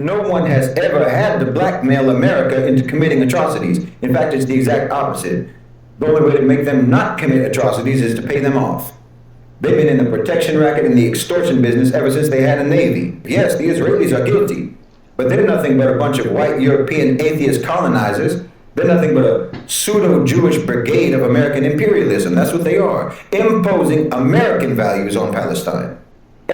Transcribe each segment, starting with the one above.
No one has ever had to blackmail America into committing atrocities. In fact, it's the exact opposite. The only way to make them not commit atrocities is to pay them off. They've been in the protection racket and the extortion business ever since they had a navy. Yes, the Israelis are guilty, but they're nothing but a bunch of white European atheist colonizers. They're nothing but a pseudo-Jewish brigade of American imperialism. That's what they are, imposing American values on Palestine.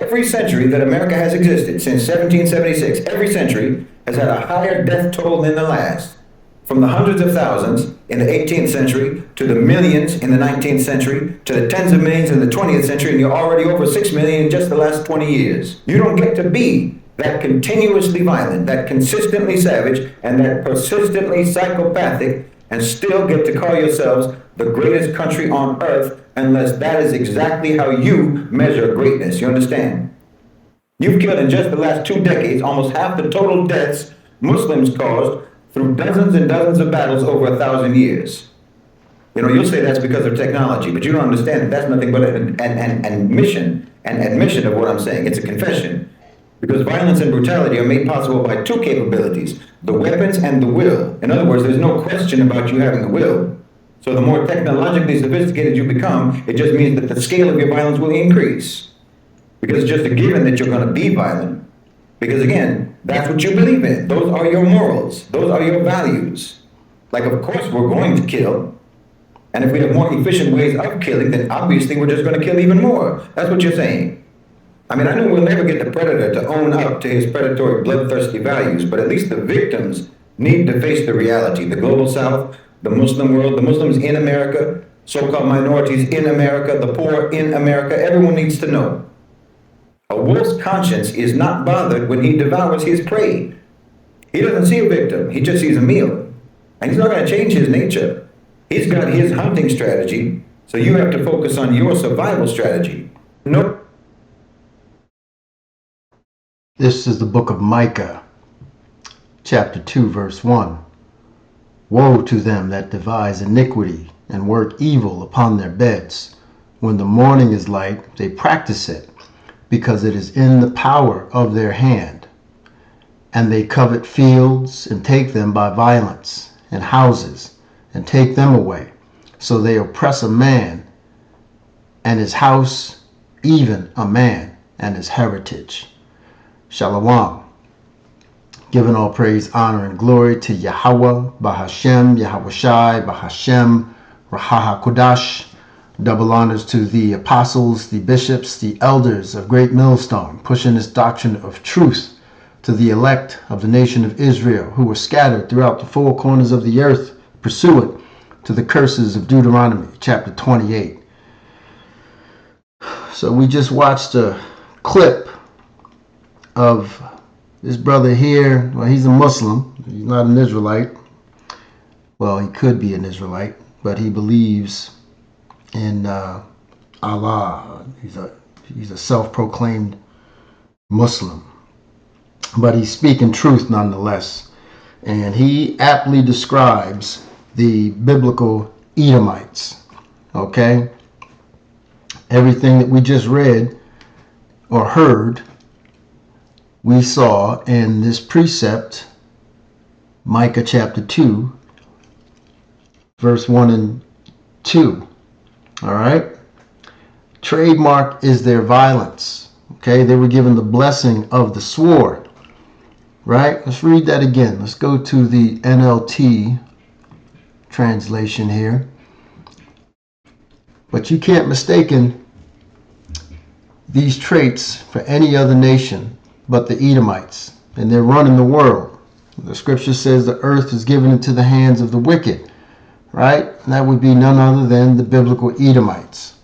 Every century that America has existed, since 1776, every century has had a higher death toll than the last. From the hundreds of thousands in the 18th century, to the millions in the 19th century, to the tens of millions in the 20th century, and you're already over 6 million in just the last 20 years. You don't get to be that continuously violent, that consistently savage, and that persistently psychopathic, and still get to call yourselves the greatest country on earth, unless that is exactly how you measure greatness. You understand? You've killed in just the last 2 decades almost half the total deaths Muslims caused through dozens and dozens of battles over 1,000 years. You know, you'll say that's because of technology, but you don't understand that that's nothing but an admission of what I'm saying. It's a confession. Because violence and brutality are made possible by 2 capabilities, the weapons and the will. In other words, there's no question about you having the will. So the more technologically sophisticated you become, it just means that the scale of your violence will increase. Because it's just a given that you're going to be violent. Because again, that's what you believe in. Those are your morals. Those are your values. Like, of course, we're going to kill. And if we have more efficient ways of killing, then obviously we're just going to kill even more. That's what you're saying. I mean, I know we'll never get the predator to own up to his predatory, bloodthirsty values, but at least the victims need to face the reality. The global south, the Muslim world, the Muslims in America, so-called minorities in America, the poor in America, everyone needs to know. A wolf's conscience is not bothered when he devours his prey. He doesn't see a victim, he just sees a meal. And he's not going to change his nature. He's got his hunting strategy, so you have to focus on your survival strategy. No. This is the book of Micah, chapter 2, verse 1. Woe to them that devise iniquity and work evil upon their beds. When the morning is light, they practice it, because it is in the power of their hand. And they covet fields and take them by violence, and houses, and take them away. So they oppress a man and his house, even a man and his heritage. Shalom. Giving all praise, honor, and glory to Yahweh, Bahashem, Yahweh Shai, Bahashem, Raha HaKodash. Double honors to the apostles, the bishops, the elders of Great Millstone, pushing this doctrine of truth to the elect of the nation of Israel, who were scattered throughout the 4 corners of the earth, pursuant to the curses of Deuteronomy, chapter 28. So we just watched a clip of this brother here. Well, he's a Muslim. He's not an Israelite. Well, he could be an Israelite, but he believes in Allah. He's a self-proclaimed Muslim, but he's speaking truth nonetheless. And he aptly describes the biblical Edomites. Okay, everything that we just read or heard, we saw in this precept, Micah chapter 2, verse 1 and 2. All right. Trademark is their violence. Okay. They were given the blessing of the sword. Right. Let's read that again. Let's go to the NLT translation here. But you can't mistaken these traits for any other nation but the Edomites, and they're running the world. The scripture says the earth is given into the hands of the wicked, right? And that would be none other than the biblical Edomites.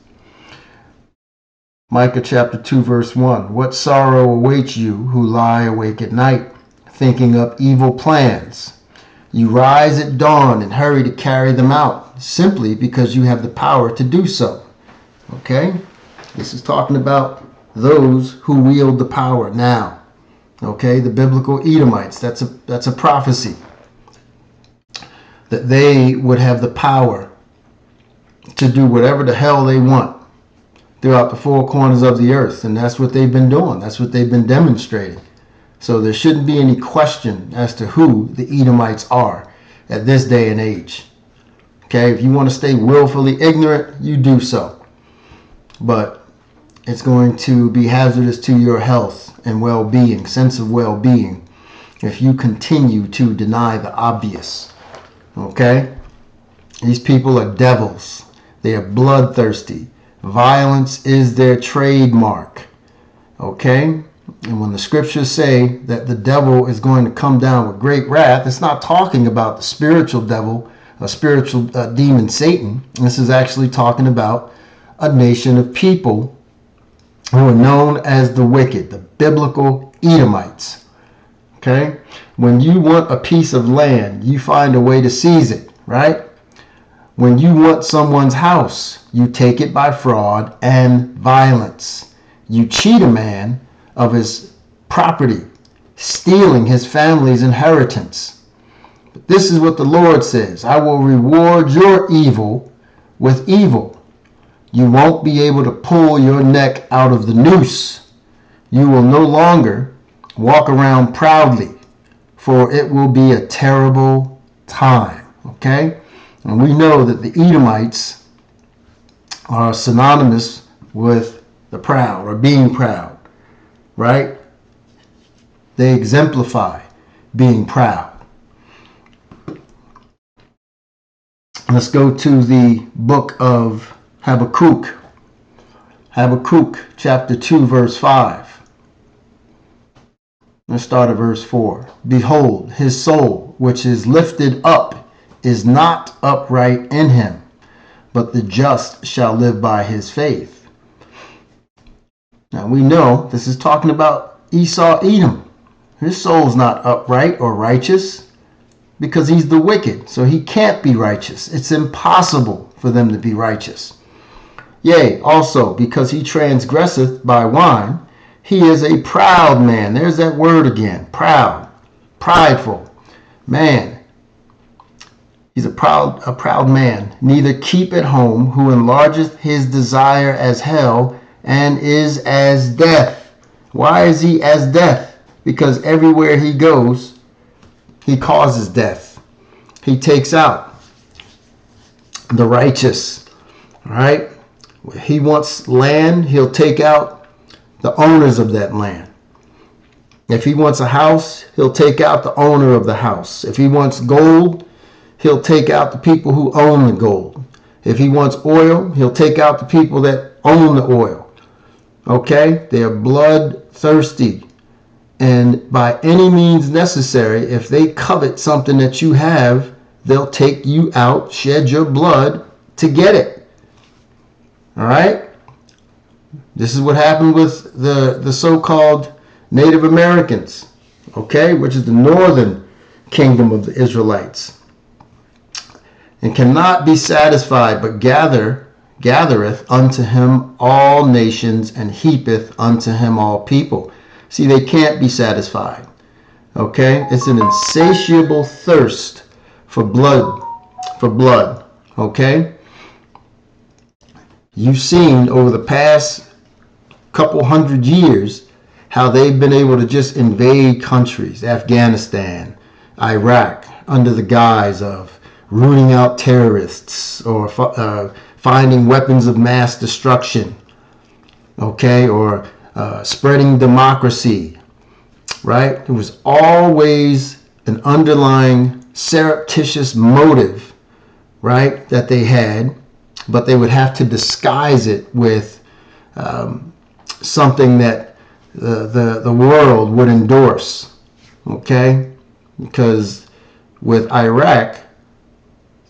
Micah chapter 2, verse 1. What sorrow awaits you who lie awake at night, thinking up evil plans? You rise at dawn and hurry to carry them out, simply because you have the power to do so. Okay? This is talking about those who wield the power now. Okay, the biblical Edomites. That's a prophecy that they would have the power to do whatever the hell they want throughout the 4 corners of the earth, and that's what they've been doing. That's what they've been demonstrating So there shouldn't be any question as to who the Edomites are at this day and age. Okay, if you want to stay willfully ignorant, you do so. But it's going to be hazardous to your health and well-being, sense of well-being, if you continue to deny the obvious. Okay? These people are devils. They are bloodthirsty. Violence is their trademark. Okay? And when the scriptures say that the devil is going to come down with great wrath, it's not talking about the spiritual devil, a spiritual demon Satan. This is actually talking about a nation of people who are known as the wicked, the biblical Edomites. Okay? When you want a piece of land, you find a way to seize it, right? When you want someone's house, you take it by fraud and violence. You cheat a man of his property, stealing his family's inheritance. But this is what the Lord says: I will reward your evil with evil. You won't be able to pull your neck out of the noose. You will no longer walk around proudly, for it will be a terrible time. Okay? And we know that the Edomites are synonymous with the proud, or being proud, right? They exemplify being proud. Let's go to the book of Habakkuk. Habakkuk chapter 2 verse 5. Let's start at verse 4. Behold, his soul, which is lifted up, is not upright in him, but the just shall live by his faith. Now we know this is talking about Esau, Edom. His soul's not upright or righteous because he's the wicked, so he can't be righteous. It's impossible for them to be righteous. Yea, also, because he transgresseth by wine, he is a proud man. There's that word again, proud, prideful man. He's a proud man, neither keep at home, who enlargeth his desire as hell, and is as death. Why is he as death? Because everywhere he goes, he causes death. He takes out the righteous, right? If he wants land, he'll take out the owners of that land. If he wants a house, he'll take out the owner of the house. If he wants gold, he'll take out the people who own the gold. If he wants oil, he'll take out the people that own the oil. Okay? They are bloodthirsty. And by any means necessary, if they covet something that you have, they'll take you out, shed your blood to get it. All right? This is what happened with the so-called Native Americans, okay, which is the northern kingdom of the Israelites. And cannot be satisfied, but gathereth unto him all nations, and heapeth unto him all people. See, they can't be satisfied. Okay? It's an insatiable thirst for blood. Okay? You've seen over the past couple hundred years how they've been able to just invade countries, Afghanistan, Iraq, under the guise of rooting out terrorists or finding weapons of mass destruction, okay, or spreading democracy, right? There was always an underlying surreptitious motive, right, that they had, but they would have to disguise it with something that the world would endorse, okay? Because with Iraq,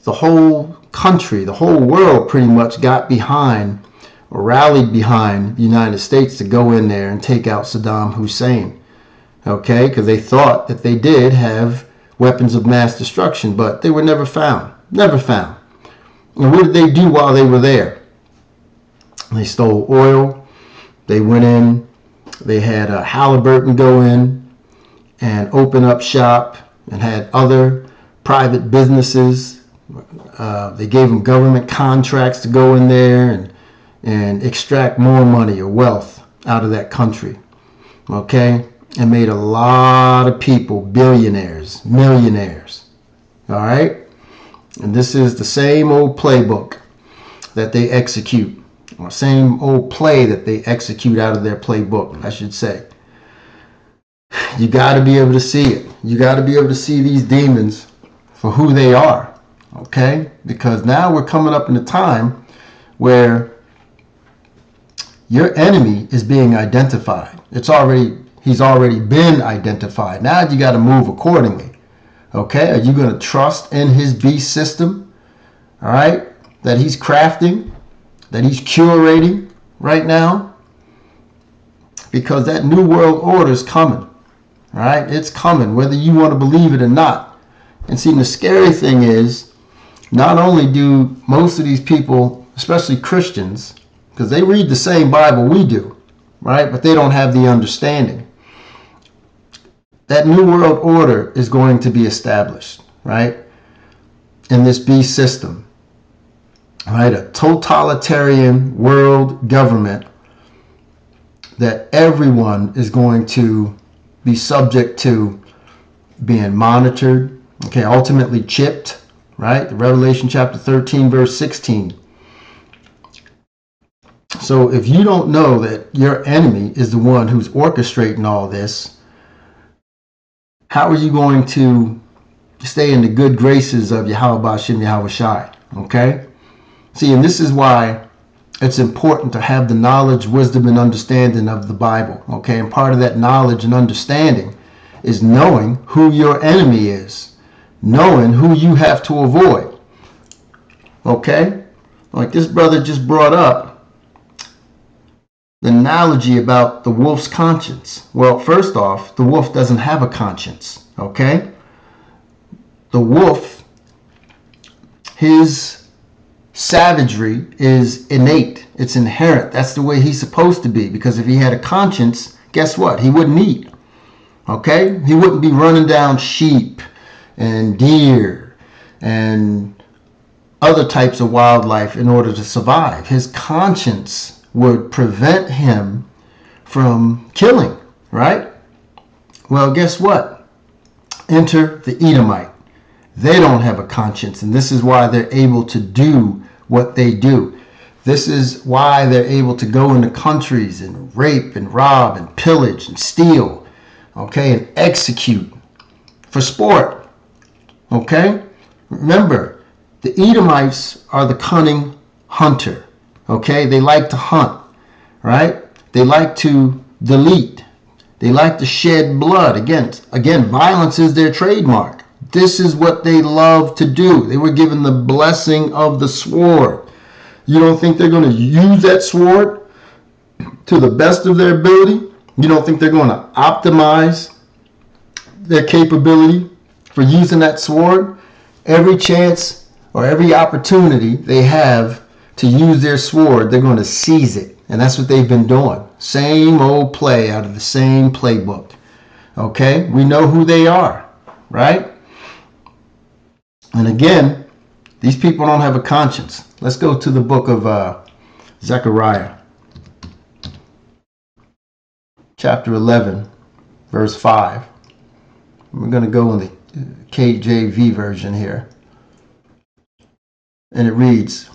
the whole country, the whole world pretty much got behind or rallied behind the United States to go in there and take out Saddam Hussein, okay? Because they thought that they did have weapons of mass destruction, but they were never found. Never found. And what did they do while they were there? They stole oil. They went in. They had Halliburton go in and open up shop and had other private businesses. They gave them government contracts to go in there and extract more money or wealth out of that country. Okay? and made a lot of people billionaires, millionaires. All right? And this is the same old playbook that they execute, or same old play that they execute out of their playbook, I should say. You got to be able to see it. You got to be able to see these demons for who they are, okay? Because now we're coming up in a time where your enemy is being identified. He's already been identified. Now you got to move accordingly. Okay, are you going to trust in his beast system? All right, that he's crafting, that he's curating right now? Because that new world order is coming. All right, it's coming, whether you want to believe it or not. And see, the scary thing is, not only do most of these people, especially Christians, because they read the same Bible we do, right? But they don't have the understanding. That new world order is going to be established, right? In this beast system, right? A totalitarian world government that everyone is going to be subject to being monitored, okay, ultimately chipped, right? Revelation chapter 13, verse 16. So if you don't know that your enemy is the one who's orchestrating all this, how are you going to stay in the good graces of Yahweh Bashem Yahweh Shai? Okay? See, and this is why it's important to have the knowledge, wisdom, and understanding of the Bible. Okay? And part of that knowledge and understanding is knowing who your enemy is, knowing who you have to avoid. Okay? Like this brother just brought up the analogy about the wolf's conscience. Well, first off, the wolf doesn't have a conscience, okay? The wolf, his savagery is innate. It's inherent. That's the way he's supposed to be, because if he had a conscience, guess what? He wouldn't eat, okay? He wouldn't be running down sheep and deer and other types of wildlife in order to survive. His conscience would prevent him from killing, right? Well, guess what? Enter the Edomite. They don't have a conscience, and this is why they're able to do what they do. This is why they're able to go into countries and rape and rob and pillage and steal, okay, and execute for sport, okay? Remember, the Edomites are the cunning hunter. Okay, they like to hunt, right? They like to delete. They like to shed blood. Again, violence is their trademark. This is what they love to do. They were given the blessing of the sword. You don't think they're going to use that sword to the best of their ability? You don't think they're going to optimize their capability for using that sword? Every chance or every opportunity they have to use their sword, they're going to seize it. And that's what they've been doing. Same old play out of the same playbook. Okay? We know who they are, right? And again, these people don't have a conscience. Let's go to the book of Zechariah. Chapter 11, verse 5. We're going to go in the KJV version here. And it reads,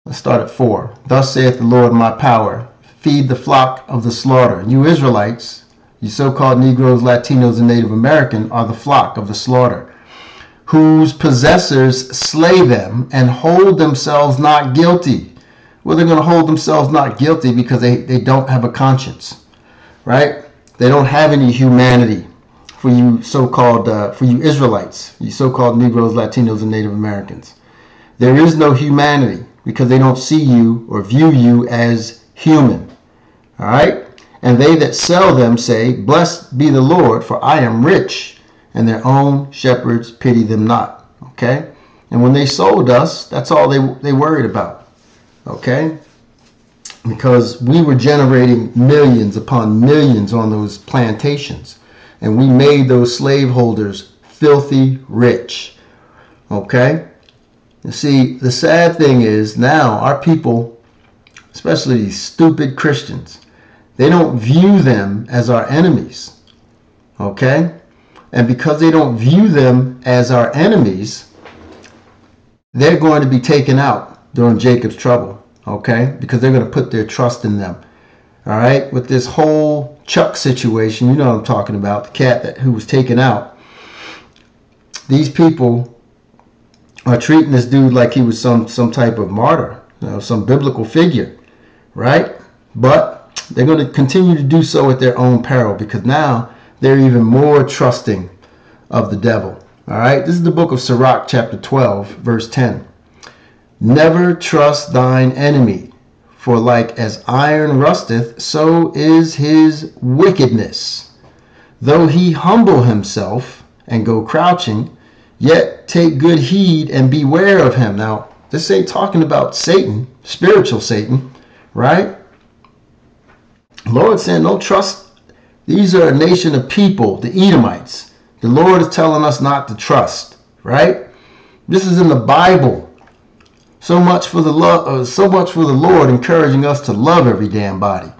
let's start at 4. Thus saith the Lord my power, feed the flock of the slaughter. You Israelites, you so-called Negroes, Latinos, and Native American are the flock of the slaughter, whose possessors slay them and hold themselves not guilty. Well, they're going to hold themselves not guilty because they don't have a conscience, right? They don't have any humanity. For you so-called, for you Israelites, you so-called Negroes, Latinos, and Native Americans, there is no humanity, because they don't see you or view you as human. All right? And they that sell them say, blessed be the Lord, for I am rich, and their own shepherds pity them not. Okay? And when they sold us, that's all they worried about. Okay? Because we were generating millions upon millions on those plantations. And we made those slaveholders filthy rich. Okay? You see, the sad thing is now our people, especially these stupid Christians, They don't view them as our enemies. Okay? And because they don't view them as our enemies, they're going to be taken out during Jacob's trouble. Okay? Because they're going to put their trust in them. All right? With this whole Chuck situation, you know what I'm talking about, the cat who was taken out. These people are treating this dude like he was some type of martyr, some biblical figure, right? But they're going to continue to do so at their own peril, because now they're even more trusting of the devil. All right, this is the book of Sirach, chapter 12, verse 10. Never trust thine enemy, for like as iron rusteth, so is his wickedness. Though he humble himself and go crouching, yet take good heed and beware of him. Now, this ain't talking about Satan, spiritual Satan, right? Lord saying, don't trust. These are a nation of people, the Edomites. The Lord is telling us not to trust, right? This is in the Bible. So much for the Lord encouraging us to love every damn body.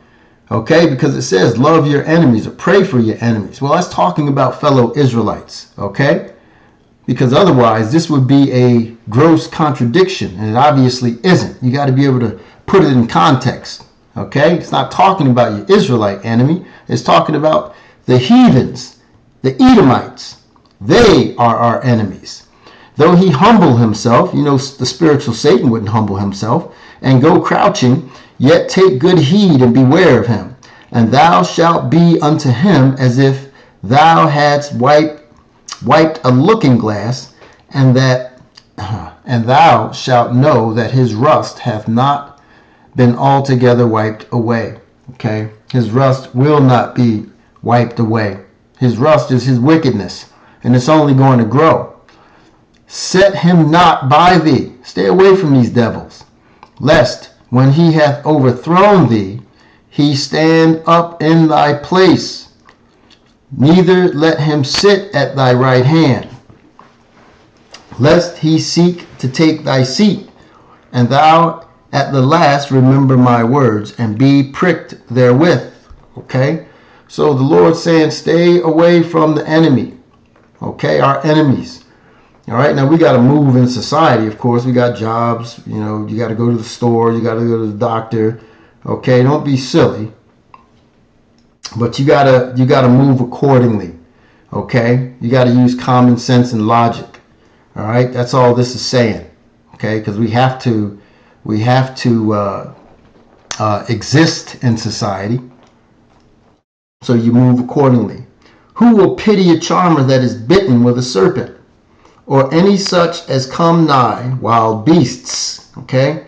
Okay, because it says love your enemies or pray for your enemies. Well, that's talking about fellow Israelites, okay? Because otherwise this would be a gross contradiction, and it obviously isn't. You got to be able to put it in context, okay? It's not talking about your Israelite enemy. It's talking about the heathens, the Edomites. They are our enemies. Though he humble himself, the spiritual Satan wouldn't humble himself, and go crouching, yet take good heed and beware of him. And thou shalt be unto him as if thou hadst wiped a looking glass, and thou shalt know that his rust hath not been altogether wiped away. Okay, his rust will not be wiped away. His rust is his wickedness, and it's only going to grow. Set him not by thee. Stay away from these devils, lest when he hath overthrown thee, he stand up in thy place. Neither let him sit at thy right hand, lest he seek to take thy seat, and thou at the last remember my words, and be pricked therewith. Okay? So the Lord's saying, stay away from the enemy. Okay? Our enemies. All right? Now, we got to move in society, of course. We got jobs. You got to go to the store. You got to go to the doctor. Okay? Don't be silly. But you gotta move accordingly, okay? You gotta use common sense and logic, all right? That's all this is saying, okay? Because we have to exist in society, so you move accordingly. Who will pity a charmer that is bitten with a serpent, or any such as come nigh wild beasts? Okay,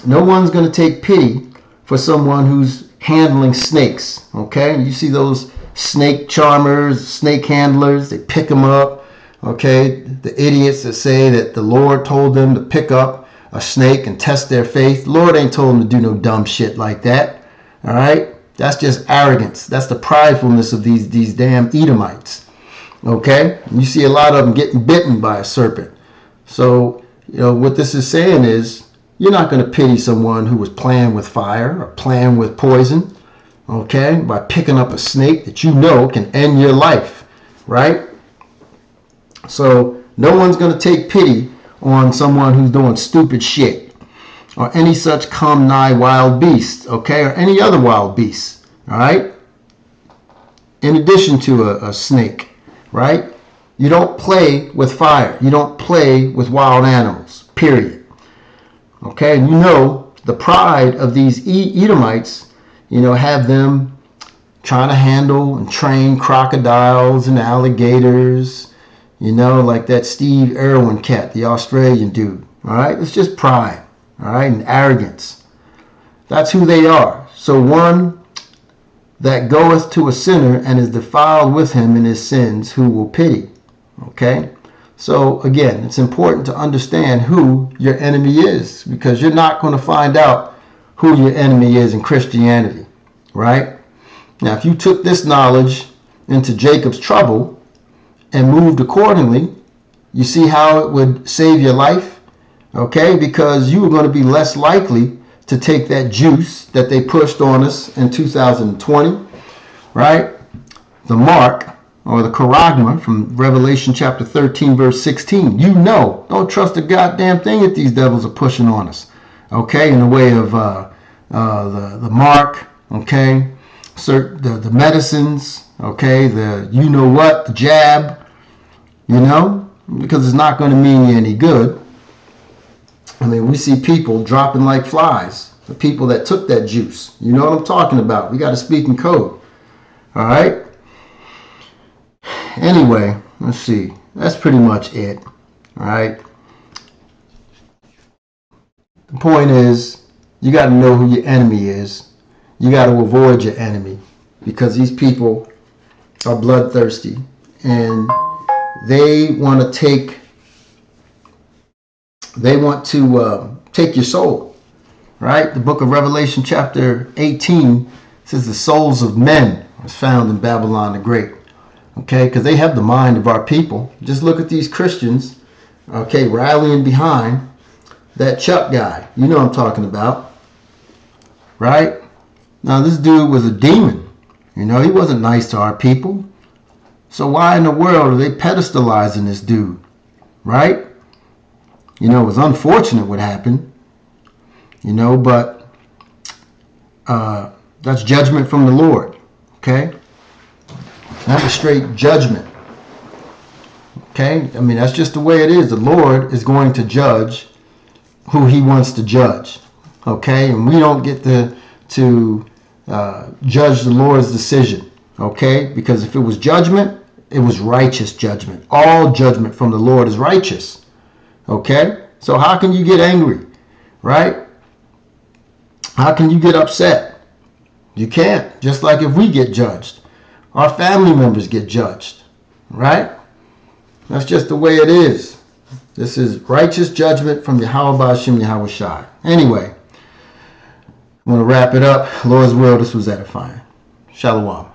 no one's gonna take pity for someone who's handling snakes. Okay, you see those snake charmers, snake handlers, they pick them up. Okay, the idiots that say that the Lord told them to pick up a snake and test their faith. The Lord ain't told them to do no dumb shit like that. All right, that's just arrogance. That's the pridefulness of these damn Edomites. Okay, and you see a lot of them getting bitten by a serpent. So what this is saying is, you're not going to pity someone who was playing with fire or playing with poison, okay, by picking up a snake that can end your life, right? So no one's going to take pity on someone who's doing stupid shit, or any such come nigh wild beast, okay, or any other wild beast, all right? In addition to a snake, right? You don't play with fire. You don't play with wild animals, period. Okay, and the pride of these Edomites, have them trying to handle and train crocodiles and alligators, like that Steve Irwin cat, the Australian dude. All right, it's just pride, all right, and arrogance. That's who they are. So one that goeth to a sinner and is defiled with him in his sins, who will pity? Okay. So again, it's important to understand who your enemy is, because you're not going to find out who your enemy is in Christianity, right? Now, if you took this knowledge into Jacob's trouble and moved accordingly, you see how it would save your life, okay? Because you were going to be less likely to take that juice that they pushed on us in 2020, right? The mark or the charagma from Revelation chapter 13, verse 16. You know, don't trust a goddamn thing that these devils are pushing on us, okay? In the way of the mark, okay? The medicines, okay? The you know what, the jab, you know, because it's not going to mean you any good. I mean, we see people dropping like flies. The people that took that juice. You know what I'm talking about. We got to speak in code. All right? Anyway, let's see. That's pretty much it. All right? The point is, you got to know who your enemy is. You got to avoid your enemy because these people are bloodthirsty and they want to take your soul, right? The book of Revelation chapter 18 says the souls of men was found in Babylon the Great, okay? Because they have the mind of our people. Just look at these Christians, okay, rallying behind that Chuck guy. You know what I'm talking about, right? Now, this dude was a demon. You know, he wasn't nice to our people. So why in the world are they pedestalizing this dude, right? You know, it was unfortunate what happened, you know, but that's judgment from the Lord, okay? Not a straight judgment, okay? I mean, that's just the way it is. The Lord is going to judge who he wants to judge, okay? And we don't get to judge the Lord's decision, okay? Because if it was judgment, it was righteous judgment. All judgment from the Lord is righteous. Okay? So how can you get angry? Right? How can you get upset? You can't. Just like if we get judged. Our family members get judged. Right? That's just the way it is. This is righteous judgment from Yahweh Ba'Shem Yahweh Shai. Anyway, I'm going to wrap it up. Lord's will, this was edifying. Shalom.